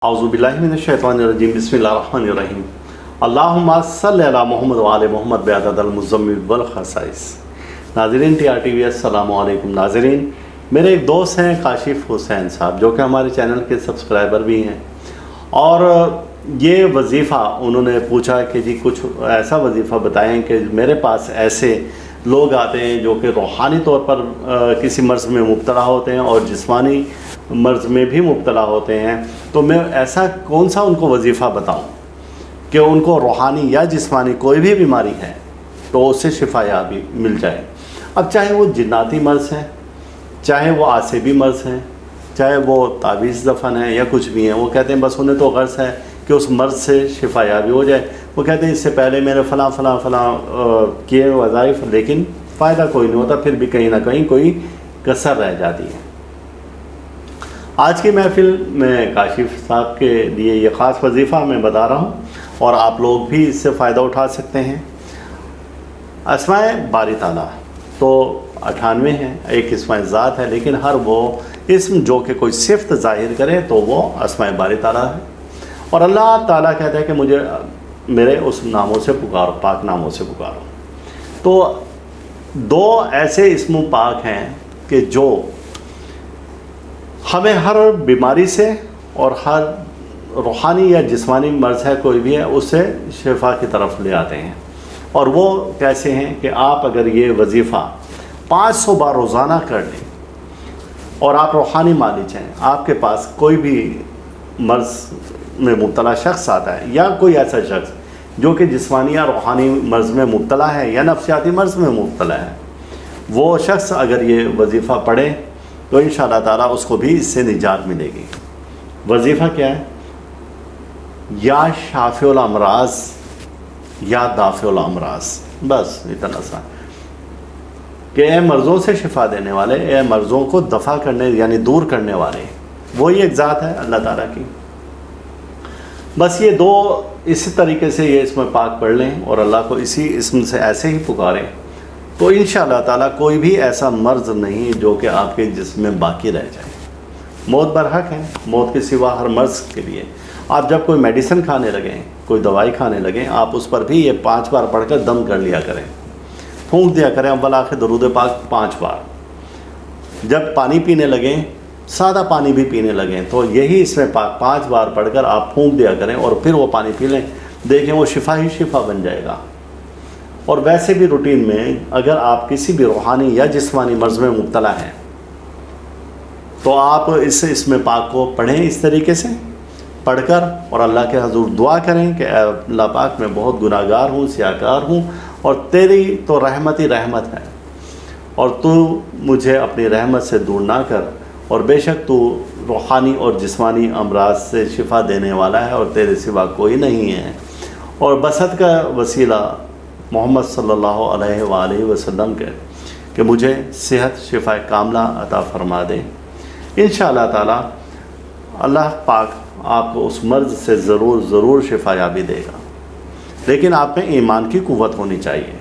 औज़ुबिल्लाहि मिनश्शैतानिर्रजीम बिस्मिल्लाहिर्रहमानिर्रहीम अल्लाहुम्मा सल्लि अला मोहम्मद व आले मोहम्मद बिअददिल मुज़म्मिल वल ख़साइस। नाज़रीन TRTV अस्सलामु अलैकुम। नाज़रीन, मेरे एक दोस्त हैं काशिफ़ हुसैन साहब, जो कि हमारे चैनल के सब्सक्राइबर भी हैं, और ये वजीफ़ा उन्होंने पूछा कि जी कुछ ऐसा वजीफ़ा बताएं कि मेरे पास ऐसे लोग आते हैं जो कि रूहानी तौर पर किसी मर्ज़ में मुब्तला होते हैं और जिस्मानी मर्ज़ में भी मुब्तला होते हैं, तो मैं ऐसा कौन सा उनको वजीफ़ा बताऊं कि उनको रूहानी या जिस्मानी कोई भी बीमारी है तो उससे शिफायाबी मिल जाए। अब चाहे वो जिन्नाती मर्ज़ है, चाहे वो आसिबी मर्ज़ है, चाहे वो तावीज़ दफन है या कुछ भी है, वो कहते हैं बस उन्हें तो गर्ज़ है कि उस मर्ज़ से शिफायाबी हो जाए। वो कहते हैं इससे पहले मैंने फ़लाँ किए वज़ाइफ, लेकिन फ़ायदा कोई नहीं होता, फिर भी कहीं ना कहीं कोई कसर रह जाती है। आज की महफ़िल में काशिफ़ साहब के लिए ये ख़ास वजीफ़ा मैं बता रहा हूँ और आप लोग भी इससे फ़ायदा उठा सकते हैं। अस्माए बारी ताला तो 98 हैं, एक इस्माए ज़ात है, लेकिन हर वो इस्म जो कि कोई सिफ़त ज़ाहिर करे तो वो अस्माए बारी ताला है। और अल्लाह ताला कहता है कि मुझे मेरे उस नामों से पुकारो, पाक नामों से पुकारो। तो दो ऐसे इस्म पाक हैं कि जो हमें हर बीमारी से और हर रूहानी या जिस्मानी मर्ज़ है कोई भी है उससे शिफा की तरफ ले आते हैं। और वो कैसे हैं कि आप अगर ये वजीफ़ा 500 बार रोज़ाना कर लें और आप रूहानी मालिक हैं, आपके पास कोई भी मर्ज़ में मुब्तला शख्स आता है या कोई ऐसा शख्स जो कि जिस्मानी या रूहानी मर्ज़ में मुब्तला है या नफ्सियाती मर्ज़ में मुब्तला है, वो शख्स अगर ये वजीफ़ा पढ़े तो इंशाअल्लाह ताला उसको भी इससे निजात मिलेगी। वजीफ़ा क्या है? या शाफ़िउल अमराज़ या दाफ़िउल अमराज़, बस इतना सा कि ए मर्ज़ों से शिफा देने वाले, ए मर्ज़ों को दफ़ा करने यानी दूर करने वाले, वही एक ज़ात है अल्लाह ताला की। बस ये दो इसी तरीके से ये इसमें पाक पढ़ लें और अल्लाह को इसी इसम से ऐसे ही पुकारें तो इंशाअल्लाह ताला कोई भी ऐसा मर्ज़ नहीं जो कि आपके जिस्म में बाकी रह जाए। मौत बरहक है, मौत के सिवा हर मर्ज़ के लिए आप जब कोई मेडिसिन खाने लगें, कोई दवाई खाने लगें, आप उस पर भी ये 5 बार पढ़कर दम कर लिया करें, फूंक दिया करें अव्वल आखिर दरूद पाक 5 बार। जब पानी पीने लगें, सादा पानी भी पीने लगें, तो यही इसमें पाक 5 बार पढ़कर आप फूंक दिया करें और फिर वो पानी पी लें, देखें वो शिफा ही शिफा बन जाएगा। और वैसे भी रूटीन में अगर आप किसी भी रूहानी या जिस्मानी मर्ज़ में मुब्तला हैं तो आप इसमें पाक को पढ़ें इस तरीके से पढ़कर और अल्लाह के हज़ूर दुआ करें कि अल्लाह पाक मैं बहुत गुनाहगार हूँ, सियाकार हूँ और तेरी तो रहमत ही रहमत है और तू मुझे अपनी रहमत से दूर ना कर, और बेशक तू रूहानी और जिस्मानी अमराज से शिफा देने वाला है और तेरे सिवा कोई नहीं है। और बसत का वसीला मोहम्मद सल्लल्लाहु अलैहि वसल्लम के कि मुझे सेहत शिफा कामला अता फरमा दे। इंशाअल्लाह ताला अल्लाह पाक आपको उस मर्ज़ से ज़रूर शिफायाबी देगा, लेकिन आप में ईमान की कुव्वत होनी चाहिए।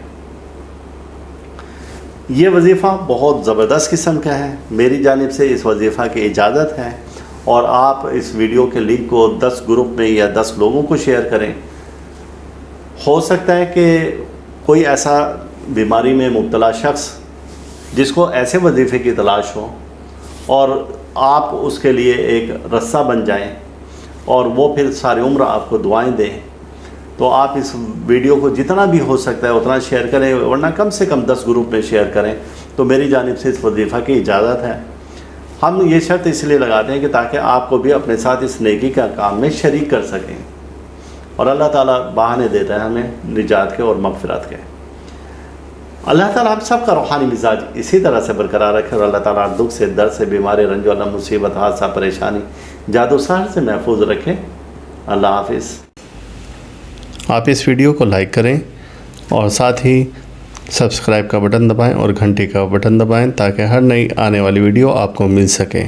ये वजीफ़ा बहुत ज़बरदस्त किस्म का है, मेरी जानिब से इस वजीफ़ा की इजाज़त है और आप इस वीडियो के लिंक को 10 ग्रुप में या 10 लोगों को शेयर करें। हो सकता है कि कोई ऐसा बीमारी में मुब्तला शख्स जिसको ऐसे वजीफ़े की तलाश हो और आप उसके लिए एक रस्सा बन जाएं और वो फिर सारी उम्र आपको दुआएं दें, तो आप इस वीडियो को जितना भी हो सकता है उतना शेयर करें, वरना कम से कम 10 ग्रुप में शेयर करें। तो मेरी जानिब से इस वजीफ़ा की इजाज़त है। हम ये शर्त इसलिए लगाते हैं कि ताकि आपको भी अपने साथ इस नेकी का काम में शरीक कर सकें, और अल्लाह ताला बहाने देता है हमें निजात के और मग़फ़िरत के। अल्लाह ताला हम सब का रूहानी मिजाज इसी तरह से बरकरार रखे और अल्लाह ताला दुख से, दर्द से, बीमारी, रंजो, मुसीबत, हादसा, परेशानी, जादू सहर से महफूज रखें। अल्लाह हाफिज़। आप इस वीडियो को लाइक करें और साथ ही सब्सक्राइब का बटन दबाएं और घंटी का बटन दबाएं ताकि हर नई आने वाली वीडियो आपको मिल सके।